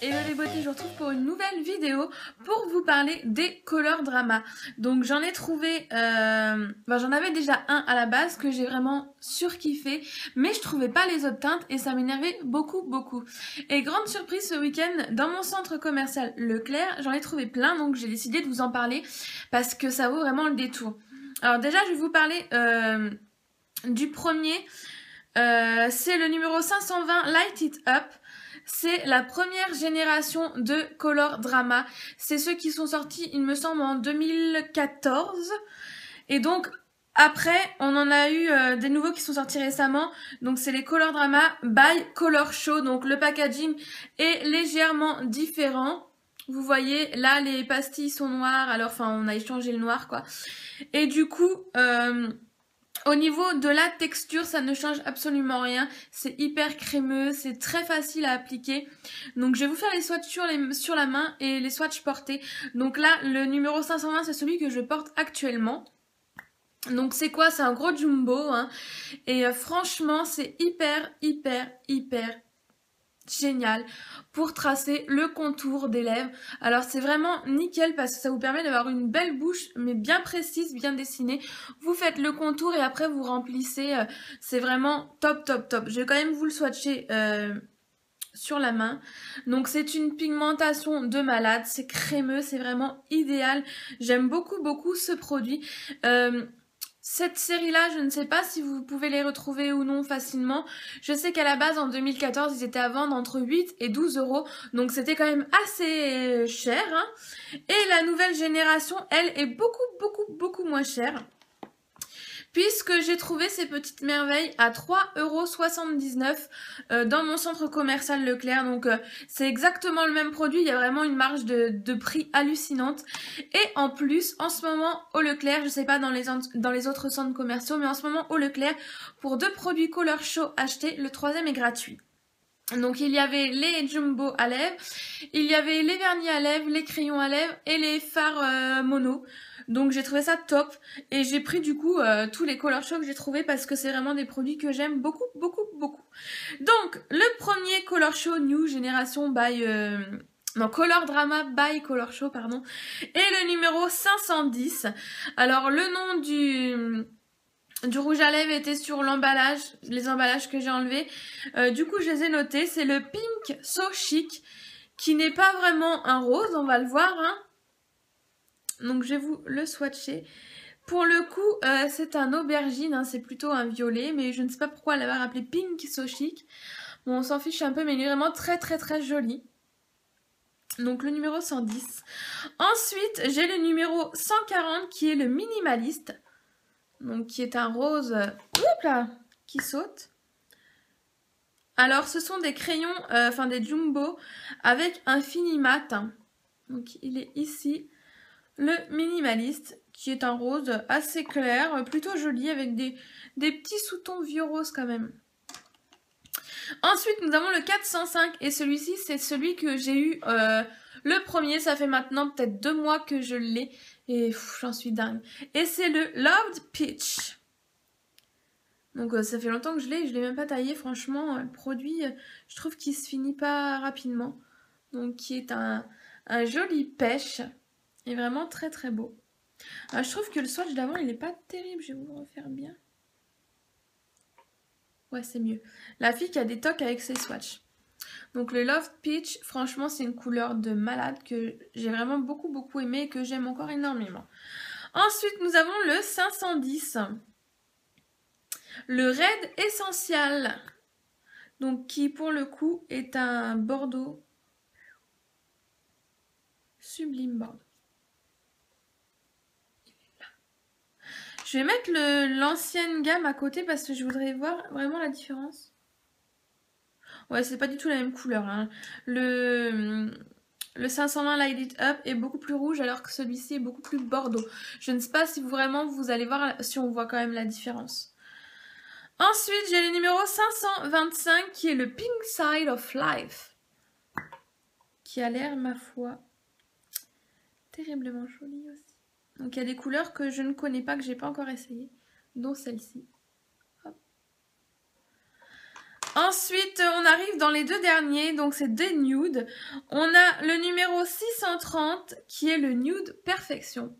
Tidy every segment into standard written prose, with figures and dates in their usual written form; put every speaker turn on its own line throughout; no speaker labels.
Et les beautés, je vous retrouve pour une nouvelle vidéo pour vous parler des Color Drama. Donc j'en ai trouvé, j'en avais déjà un à la base que j'ai vraiment surkiffé, mais je trouvais pas les autres teintes et ça m'énervait beaucoup. Et grande surprise ce week-end, dans mon centre commercial Leclerc, j'en ai trouvé plein, donc j'ai décidé de vous en parler parce que ça vaut vraiment le détour. Alors déjà, je vais vous parler du premier, c'est le numéro 520 Light It Up. C'est la première génération de Color Drama. C'est ceux qui sont sortis, il me semble, en 2014. Et donc, après, on en a eu des nouveaux qui sont sortis récemment. Donc, c'est les Color Drama by Color Show. Donc, le packaging est légèrement différent. Vous voyez, là, les pastilles sont noires. Alors, on a échangé le noir, quoi. Et du coup... au niveau de la texture, ça ne change absolument rien. C'est hyper crémeux, c'est très facile à appliquer. Donc je vais vous faire les swatchs sur la main et les swatchs portés. Donc là, le numéro 520, c'est celui que je porte actuellement. Donc c'est quoi? C'est un gros jumbo. Hein. Et franchement, c'est hyper génial pour tracer le contour des lèvres. Alors c'est vraiment nickel parce que ça vous permet d'avoir une belle bouche mais bien précise, bien dessinée. Vous faites le contour et après vous remplissez. C'est vraiment top. Je vais quand même vous le swatcher sur la main. Donc c'est une pigmentation de malade, c'est crémeux, c'est vraiment idéal. J'aime beaucoup ce produit. Cette série-là, je ne sais pas si vous pouvez les retrouver ou non facilement. Je sais qu'à la base, en 2014, ils étaient à vendre entre 8 et 12 euros. Donc c'était quand même assez cher. Hein. Et la nouvelle génération, elle, est beaucoup moins chère. Puisque j'ai trouvé ces petites merveilles à 3,79 € dans mon centre commercial Leclerc. Donc c'est exactement le même produit, il y a vraiment une marge de prix hallucinante. Et en plus, en ce moment au Leclerc, je sais pas dans les autres centres commerciaux, mais en ce moment au Leclerc, pour 2 produits Color Show achetés, le 3e est gratuit. Donc il y avait les jumbo à lèvres, il y avait les vernis à lèvres, les crayons à lèvres et les fards mono. Donc j'ai trouvé ça top et j'ai pris du coup tous les Color Show que j'ai trouvé parce que c'est vraiment des produits que j'aime beaucoup. Donc le premier Color Show New Génération by... Color Drama by Color Show, pardon. Et le numéro 510. Alors le nom du rouge à lèvres était sur l'emballage, les emballages que j'ai enlevés. Du coup, je les ai notés. C'est le Pink So Chic, qui n'est pas vraiment un rose, on va le voir. Hein. Donc, je vais vous le swatcher. Pour le coup, c'est un aubergine, hein, c'est plutôt un violet, mais je ne sais pas pourquoi l'avoir appelé Pink So Chic. Bon, on s'en fiche un peu, mais il est vraiment très joli. Donc, le numéro 110. Ensuite, j'ai le numéro 140, qui est le minimaliste. Donc qui est un rose qui saute. Alors ce sont des crayons, des jumbo avec un fini mat. Donc il est ici le minimaliste qui est un rose assez clair, plutôt joli avec des petits sous-tons vieux roses quand même. Ensuite nous avons le 405 et celui-ci c'est celui que j'ai eu le premier, ça fait maintenant peut-être 2 mois que je l'ai. Et j'en suis dingue. Et c'est le Loved Peach. Donc ça fait longtemps que je l'ai même pas taillé. Franchement, le produit, je trouve qu'il se finit pas rapidement. Donc qui est un joli pêche. Et vraiment très beau. Alors, je trouve que le swatch d'avant, il est pas terrible. Je vais vous le refaire bien. Ouais, c'est mieux. La fille qui a des tocs avec ses swatchs. Donc le Loved Peach, franchement, c'est une couleur de malade que j'ai vraiment beaucoup aimé et que j'aime encore énormément. Ensuite, nous avons le 510. Le Red Essential. Donc qui, pour le coup, est un bordeaux. Sublime bordeaux. Je vais mettre l'ancienne gamme à côté parce que je voudrais voir vraiment la différence. Ouais, c'est pas du tout la même couleur. Hein. Le 520 Light It Up est beaucoup plus rouge alors que celui-ci est beaucoup plus bordeaux. Je ne sais pas si vous allez voir si on voit quand même la différence. Ensuite, j'ai le numéro 525 qui est le Pink Side of Life. Qui a l'air, ma foi, terriblement joli aussi. Donc il y a des couleurs que je ne connais pas, que j'ai pas encore essayé, dont celle-ci. Ensuite, on arrive dans les deux derniers, donc c'est des nudes. On a le numéro 630 qui est le nude perfection.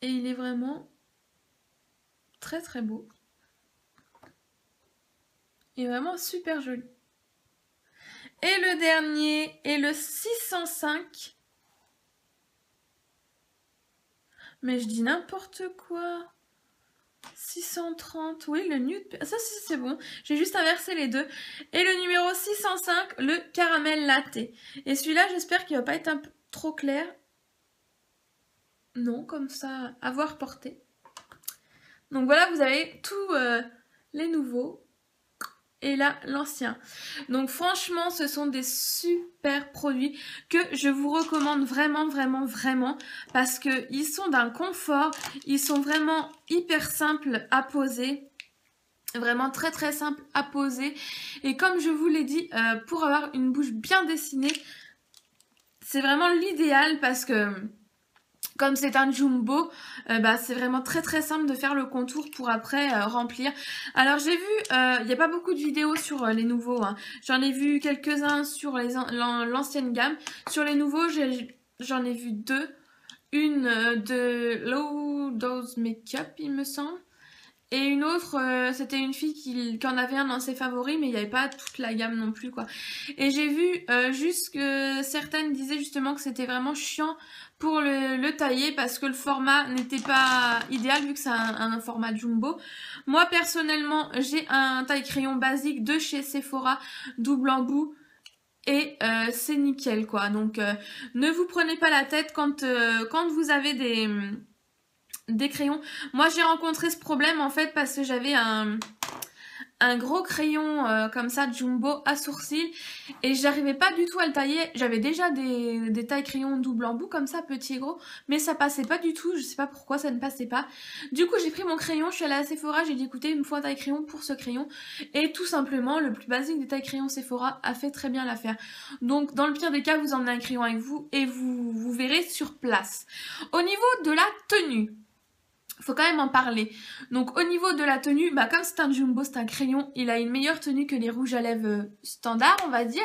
Et il est vraiment très très beau. Il est vraiment super joli. Et le dernier est le 605. Mais je dis n'importe quoi. 630, oui, le nude, ça c'est bon, j'ai juste inversé les deux. Et le numéro 605, le caramel latte. Et celui-là, j'espère qu'il va pas être un peu trop clair. Non, comme ça, à voir porter. Donc voilà, vous avez tous les nouveaux. Et là, l'ancien. Donc franchement, ce sont des super produits que je vous recommande vraiment, vraiment, vraiment. Parce qu'ils sont d'un confort. Ils sont vraiment hyper simples à poser. Vraiment très, très simple à poser. Et comme je vous l'ai dit, pour avoir une bouche bien dessinée, c'est vraiment l'idéal parce que... Comme c'est un jumbo, c'est vraiment très très simple de faire le contour pour après remplir. Alors j'ai vu, il n'y a pas beaucoup de vidéos sur les nouveaux. Hein. J'en ai vu quelques-uns sur l'ancienne gamme. Sur les nouveaux, j'en ai vu deux. Une de Low Dose Makeup, il me semble. Et une autre, c'était une fille qui en avait un dans ses favoris, mais il n'y avait pas toute la gamme non plus, quoi. Et j'ai vu juste que certaines disaient justement que c'était vraiment chiant pour le tailler parce que le format n'était pas idéal vu que c'est un format jumbo. Moi, personnellement, j'ai un taille-crayon basique de chez Sephora, double embout. Et c'est nickel, quoi. Donc, ne vous prenez pas la tête quand vous avez des crayons. Moi j'ai rencontré ce problème en fait parce que j'avais un gros crayon comme ça jumbo à sourcils et j'arrivais pas du tout à le tailler. J'avais déjà des tailles crayons double embout comme ça, petit et gros, mais ça passait pas du tout. Je sais pas pourquoi ça ne passait pas. Du coup j'ai pris mon crayon, je suis allée à Sephora, j'ai dit écoutez, il me faut un taille crayon pour ce crayon et tout simplement le plus basique des tailles crayons Sephora a fait très bien l'affaire. Donc dans le pire des cas vous emmenez un crayon avec vous et vous verrez sur place. Au niveau de la tenue, faut quand même en parler. Donc au niveau de la tenue, comme c'est un jumbo, c'est un crayon, il a une meilleure tenue que les rouges à lèvres standards, on va dire.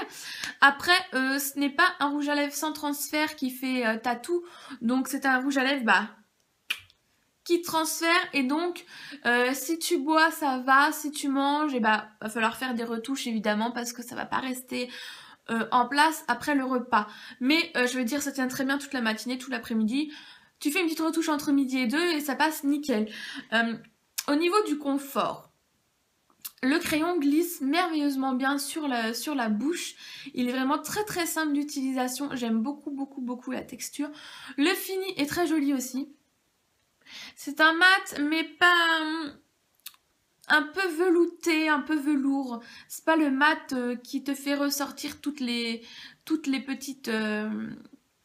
Après, ce n'est pas un rouge à lèvres sans transfert qui fait tatou, donc c'est un rouge à lèvres qui transfère et donc si tu bois ça va, si tu manges, et va falloir faire des retouches évidemment parce que ça va pas rester en place après le repas. Mais je veux dire, ça tient très bien toute la matinée, tout l'après-midi. Tu fais une petite retouche entre midi et 2 et ça passe nickel. Au niveau du confort, le crayon glisse merveilleusement bien sur la bouche. Il est vraiment très très simple d'utilisation. J'aime beaucoup beaucoup beaucoup la texture. Le fini est très joli aussi. C'est un mat mais pas... un peu velouté, un peu velours. C'est pas le mat qui te fait ressortir toutes les petites...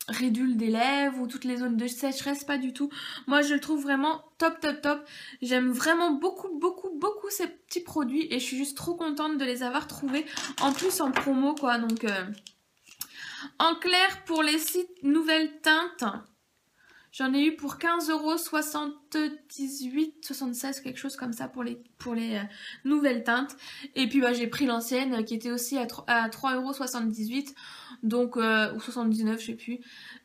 ridules des lèvres ou toutes les zones de sécheresse, pas du tout. Moi je le trouve vraiment top top top. J'aime vraiment beaucoup beaucoup beaucoup ces petits produits et je suis juste trop contente de les avoir trouvés en plus en promo quoi. Donc en clair, pour les 6 nouvelles teintes, j'en ai eu pour 15,78 €, 76, quelque chose comme ça pour les nouvelles teintes. Et puis j'ai pris l'ancienne qui était aussi à 3,78 €, donc, ou 79, je sais plus.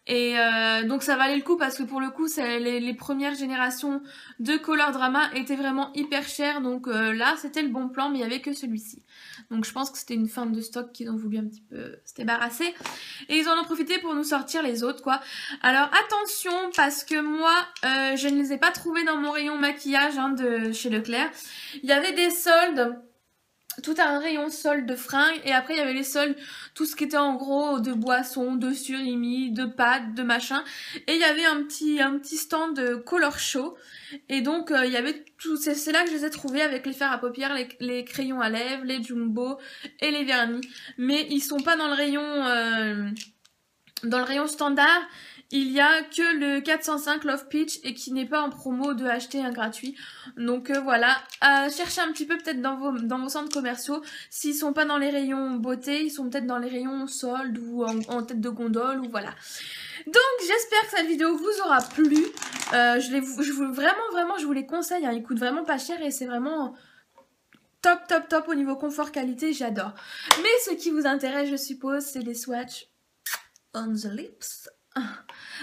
Et donc ça valait le coup parce que pour le coup, les premières générations de Color Drama étaient vraiment hyper chères. Donc là, c'était le bon plan, mais il n'y avait que celui-ci. Donc je pense que c'était une fin de stock qu'ils ont voulu un petit peu se débarrasser. Et ils en ont profité pour nous sortir les autres, quoi. Alors attention, parce que moi, je ne les ai pas trouvés dans mon rayon maquillage de chez Leclerc. Il y avait des soldes. Tout un rayon solde de fringues et après il y avait les soldes, tout ce qui était en gros de boissons, de surimi, de pâtes, de machin, et il y avait un petit stand de color show et donc il y avait tout, c'est là que je les ai trouvés avec les fards à paupières, les crayons à lèvres, les jumbo et les vernis, mais ils sont pas dans le rayon standard. Il y a que le 405 Love Peach et qui n'est pas en promo de acheter un gratuit. Donc voilà, cherchez un petit peu peut-être dans vos centres commerciaux. S'ils sont pas dans les rayons beauté, ils sont peut-être dans les rayons solde ou en tête de gondole ou voilà. Donc j'espère que cette vidéo vous aura plu. Vraiment je vous les conseille, hein, ils coûtent vraiment pas cher et c'est vraiment top, top, top au niveau confort qualité, j'adore. Mais ce qui vous intéresse, je suppose, c'est les swatchs on the lips.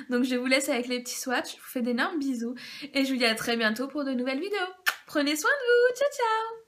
Donc je vous laisse avec les petits swatchs, je vous fais d'énormes bisous et je vous dis à très bientôt pour de nouvelles vidéos. Prenez soin de vous, ciao ciao.